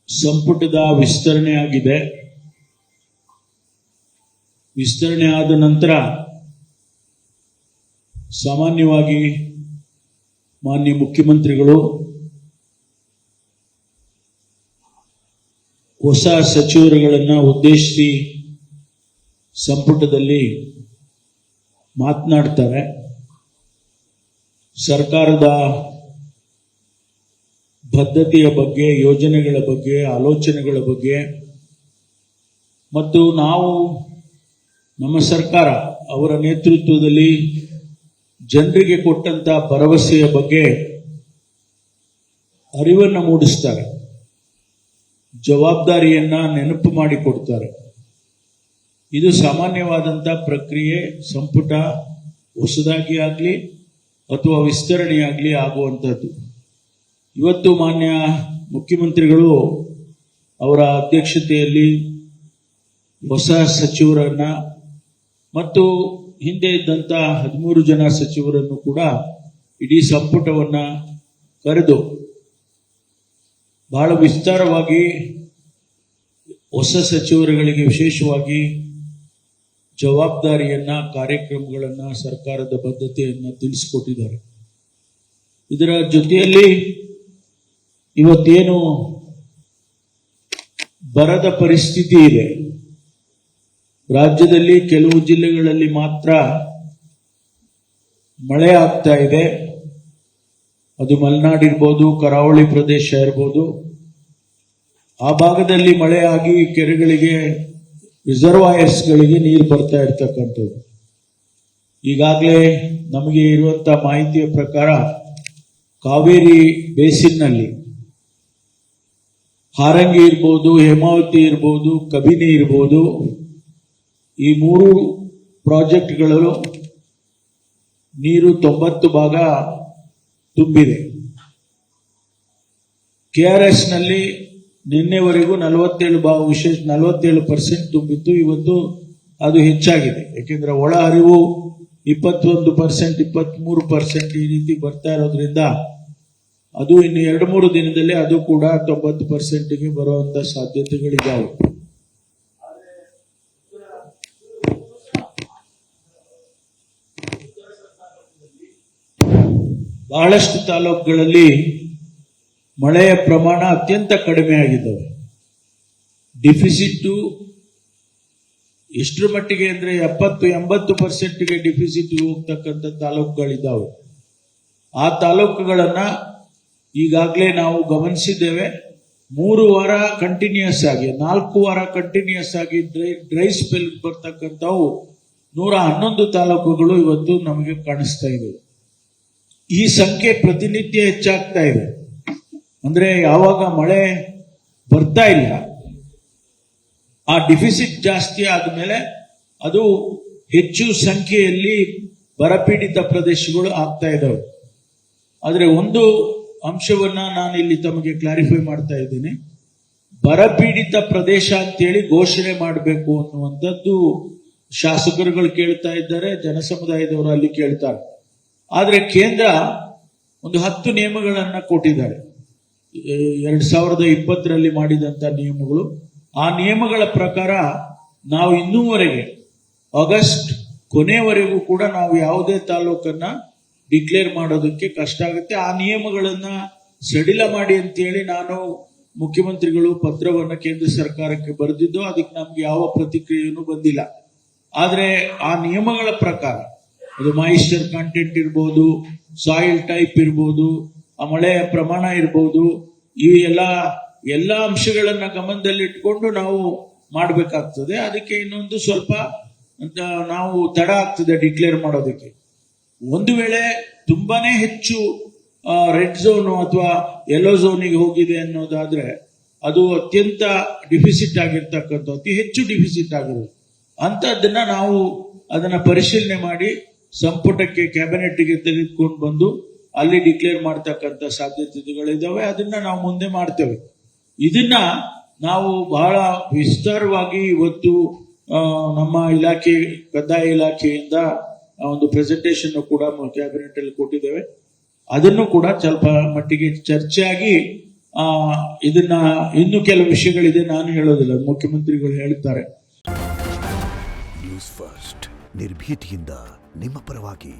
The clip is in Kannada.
ಸಂಪುಟದ ವಿಸ್ತರಣೆ ಆಗಿದೆ. ವಿಸ್ತರಣೆ ಆದ ನಂತರ ಸಾಮಾನ್ಯವಾಗಿ ಮಾನ್ಯ ಮುಖ್ಯಮಂತ್ರಿಗಳು ಹೊಸ ಸಚಿವರುಗಳನ್ನು ಉದ್ದೇಶಿಸಿ ಸಂಪುಟದಲ್ಲಿ ಮಾತನಾಡ್ತಾರೆ. ಸರ್ಕಾರದ ಬದ್ಧತೆಯ ಬಗ್ಗೆ, ಯೋಜನೆಗಳ ಬಗ್ಗೆ, ಆಲೋಚನೆಗಳ ಬಗ್ಗೆ ಮತ್ತು ನಾವು ನಮ್ಮ ಸರ್ಕಾರ ಅವರ ನೇತೃತ್ವದಲ್ಲಿ ಜನರಿಗೆ ಕೊಟ್ಟಂತ ಭರವಸೆಯ ಬಗ್ಗೆ ಅರಿವನ್ನು ಮೂಡಿಸ್ತಾರೆ, ಜವಾಬ್ದಾರಿಯನ್ನ ನೆನಪು ಮಾಡಿಕೊಡ್ತಾರೆ. ಇದು ಸಾಮಾನ್ಯವಾದಂಥ ಪ್ರಕ್ರಿಯೆ. ಸಂಪುಟ ಹೊಸದಾಗಿ ಆಗಲಿ ಅಥವಾ ವಿಸ್ತರಣೆಯಾಗಲಿ ಆಗುವಂಥದ್ದು. ಇವತ್ತು ಮಾನ್ಯ ಮುಖ್ಯಮಂತ್ರಿಗಳು ಅವರ ಅಧ್ಯಕ್ಷತೆಯಲ್ಲಿ ಹೊಸ ಸಚಿವರನ್ನ ಮತ್ತು ಹಿಂದೆ ಇದ್ದಂಥ 13 ಜನ ಸಚಿವರನ್ನು ಕೂಡ ಇಡೀ ಸಂಪುಟವನ್ನ ಕರೆದು ಬಹಳ ವಿಸ್ತಾರವಾಗಿ ಹೊಸ ಸಚಿವರುಗಳಿಗೆ ವಿಶೇಷವಾಗಿ ಜವಾಬ್ದಾರಿಯನ್ನ, ಕಾರ್ಯಕ್ರಮಗಳನ್ನ, ಸರ್ಕಾರದ ಬದ್ಧತೆಯನ್ನ ತಿಳಿಸಿಕೊಟ್ಟಿದ್ದಾರೆ. ಇದರ ಜೊತೆಯಲ್ಲಿ ಇವತ್ತೇನು ಬರದ ಪರಿಸ್ಥಿತಿ ಇದೆ, ರಾಜ್ಯದಲ್ಲಿ ಕೆಲವು ಜಿಲ್ಲೆಗಳಲ್ಲಿ ಮಾತ್ರ ಮಳೆ ಆಗ್ತಾ ಇದೆ. ಅದು ಮಲೆನಾಡು ಇರ್ಬೋದು, ಕರಾವಳಿ ಪ್ರದೇಶ ಇರ್ಬೋದು. ಆ ಭಾಗದಲ್ಲಿ ಮಳೆ ಆಗಿ ಕೆರೆಗಳಿಗೆ, ರಿಸರ್ವಾಯರ್ಸ್ಗಳಿಗೆ ನೀರು ಬರ್ತಾ ಇರ್ತಕ್ಕಂಥದ್ದು. ಈಗಾಗಲೇ ನಮಗೆ ಇರುವಂತ ಮಾಹಿತಿಯ ಪ್ರಕಾರ ಕಾವೇರಿ ಬೇಸಿನ್ನಲ್ಲಿ ಹಾರಂಗಿ ಇರ್ಬೋದು, ಹೇಮಾವತಿ ಇರ್ಬೋದು, ಕಬಿನಿ ಇರ್ಬೋದು, ಈ 3 ಪ್ರಾಜೆಕ್ಟ್ಗಳು ನೀರು 90 ಭಾಗ ತುಂಬಿದೆ. KRS ನಲ್ಲಿ ನಿನ್ನೆವರೆಗೂ 47% ತುಂಬಿತ್ತು. ಇವತ್ತು ಅದು ಹೆಚ್ಚಾಗಿದೆ. ಯಾಕೆಂದ್ರೆ ಒಳ ಹರಿವು 21%, 23% ಈ ರೀತಿ ಬರ್ತಾ ಇರೋದ್ರಿಂದ ಅದು ಇನ್ನು 2-3 ದಿನದಲ್ಲಿ ಅದು ಕೂಡ 90%ಗೆ ಬರುವಂತ ಸಾಧ್ಯತೆಗಳಿದ್ದಾವೆ. ಬಹಳಷ್ಟು ತಾಲೂಕುಗಳಲ್ಲಿ ಮಳೆಯ ಪ್ರಮಾಣ ಅತ್ಯಂತ ಕಡಿಮೆ ಆಗಿದ್ದಾವೆ. ಡಿಫಿಸಿಟ್ ಎಷ್ಟರ ಮಟ್ಟಿಗೆ ಅಂದ್ರೆ 70-80%ಗೆ ಡಿಫಿಸಿಟ್ ಹೋಗ್ತಕ್ಕಂಥ ತಾಲೂಕುಗಳಿದ್ದಾವೆ. ಆ ತಾಲೂಕುಗಳನ್ನ ಈಗಾಗಲೇ ನಾವು ಗಮನಿಸಿದ್ದೇವೆ. 3 ವಾರ ಕಂಟಿನ್ಯೂಸ್ ಆಗಿ, 4 ವಾರ ಕಂಟಿನ್ಯೂಸ್ ಆಗಿ ಡ್ರೈ ಸ್ಪೆಲ್ ಬರ್ತಕ್ಕಂಥವು 111 ತಾಲೂಕುಗಳು ಇವತ್ತು ನಮಗೆ ಕಾಣಿಸ್ತಾ ಇವೆ. ಈ ಸಂಖ್ಯೆ ಪ್ರತಿನಿತ್ಯ ಹೆಚ್ಚಾಗ್ತಾ ಇದೆ. ಅಂದ್ರೆ ಯಾವಾಗ ಮಳೆ ಬರ್ತಾ ಇಲ್ಲ, ಆ ಡಿಫಿಸಿಟ್ ಜಾಸ್ತಿ ಆದ್ಮೇಲೆ ಅದು ಹೆಚ್ಚು ಸಂಖ್ಯೆಯಲ್ಲಿ ಬರಪೀಡಿತ ಪ್ರದೇಶಗಳು ಆಗ್ತಾ ಇದ್ದಾವೆ. ಆದ್ರೆ ಒಂದು ಅಂಶವನ್ನ ನಾನು ಇಲ್ಲಿ ತಮಗೆ ಕ್ಲಾರಿಫೈ ಮಾಡ್ತಾ ಇದ್ದೀನಿ. ಬರಪೀಡಿತ ಪ್ರದೇಶ ಅಂತೇಳಿ ಘೋಷಣೆ ಮಾಡಬೇಕು ಅನ್ನುವಂಥದ್ದು ಶಾಸಕರುಗಳು ಕೇಳ್ತಾ ಇದ್ದಾರೆ, ಜನಸಮುದಾಯದವರು ಅಲ್ಲಿ ಕೇಳ್ತಾರೆ. ಆದ್ರೆ ಕೇಂದ್ರ ಒಂದು 10 ನಿಯಮಗಳನ್ನ ಕೊಟ್ಟಿದ್ದಾರೆ. 2020ರಲ್ಲಿ ಮಾಡಿದಂತ ನಿಯಮಗಳು. ಆ ನಿಯಮಗಳ ಪ್ರಕಾರ ನಾವು ಇನ್ನೂವರೆಗೆ ಆಗಸ್ಟ್ ಕೊನೆಯವರೆಗೂ ಕೂಡ ನಾವು ಯಾವುದೇ ತಾಲೂಕನ್ನ ಡಿಕ್ಲೇರ್ ಮಾಡೋದಕ್ಕೆ ಕಷ್ಟ ಆಗುತ್ತೆ. ಆ ನಿಯಮಗಳನ್ನ ಸಡಿಲ ಮಾಡಿ ಅಂತೇಳಿ ನಾನು ಮುಖ್ಯಮಂತ್ರಿಗಳು ಪತ್ರವನ್ನ ಕೇಂದ್ರ ಸರ್ಕಾರಕ್ಕೆ ಬರೆದಿದ್ದು. ಅದಕ್ಕೆ ನಮ್ಗೆ ಯಾವ ಪ್ರತಿಕ್ರಿಯೆಯೂ ಬಂದಿಲ್ಲ. ಆದ್ರೆ ಆ ನಿಯಮಗಳ ಪ್ರಕಾರ ಅದು ಮಾಯಿಶ್ಚರ್ ಕಂಟೆಂಟ್ ಇರ್ಬೋದು, ಸಾಯಿಲ್ ಟೈಪ್ ಇರ್ಬೋದು, ಆ ಮಳೆಯ ಪ್ರಮಾಣ ಇರ್ಬೋದು, ಈ ಎಲ್ಲ ಅಂಶಗಳನ್ನ ಗಮನದಲ್ಲಿಟ್ಕೊಂಡು ನಾವು ಮಾಡಬೇಕಾಗ್ತದೆ. ಅದಕ್ಕೆ ಇನ್ನೊಂದು ಸ್ವಲ್ಪ ನಾವು ತಡ ಆಗ್ತದೆ ಡಿಕ್ಲೇರ್ ಮಾಡೋದಕ್ಕೆ. ಒಂದು ವೇಳೆ ತುಂಬಾನೇ ಹೆಚ್ಚು ರೆಡ್ ಝೋನ್ ಅಥವಾ ಯೆಲ್ಲೋ ಝೋನಿಗೆ ಹೋಗಿದೆ ಅನ್ನೋದಾದ್ರೆ ಅದು ಅತ್ಯಂತ ಡಿಫಿಸಿಟ್ ಆಗಿರ್ತಕ್ಕಂಥ, ಅತಿ ಹೆಚ್ಚು ಡಿಫಿಸಿಟ್ ಆಗಿರೋದು ಅಂತದನ್ನ ನಾವು ಅದನ್ನ ಪರಿಶೀಲನೆ ಮಾಡಿ ಸಂಪುಟಕ್ಕೆ, ಕ್ಯಾಬಿನೆಟ್ಗೆ ತೆಗೆದುಕೊಂಡು ಬಂದು ಅಲ್ಲಿ ಡಿಕ್ಲೇರ್ ಮಾಡ್ತಕ್ಕಂಥ ಸಾಧ್ಯತೆಗಳಿದ್ದಾವೆ. ಅದನ್ನ ನಾವು ಮುಂದೆ ಮಾಡ್ತೇವೆ. ಇದನ್ನ ನಾವು ಬಹಳ ವಿಸ್ತಾರವಾಗಿ ಇವತ್ತು ನಮ್ಮ ಇಲಾಖೆ, ಕಂದಾಯ ಇಲಾಖೆಯಿಂದ ಒಂದು ಪ್ರೆಸೆಂಟೇಷನ್ ಕೂಡ ಕ್ಯಾಬಿನೆಟ್ ಅಲ್ಲಿ ಕೊಟ್ಟಿದ್ದೇವೆ. ಅದನ್ನು ಕೂಡ ಸ್ವಲ್ಪ ಮಟ್ಟಿಗೆ ಚರ್ಚೆ ಆಗಿ ಇದನ್ನ ಇನ್ನು ಕೆಲವು ವಿಷಯಗಳಿದೆ, ನಾನು ಹೇಳೋದಿಲ್ಲ, ಮುಖ್ಯಮಂತ್ರಿಗಳು ಹೇಳ್ತಾರೆ. ನ್ಯೂಸ್ ಫಸ್ಟ್ ನಿರ್ಭೀತಿಯಿಂದ ನಿಮ್ಮ ಪರವಾಗಿ.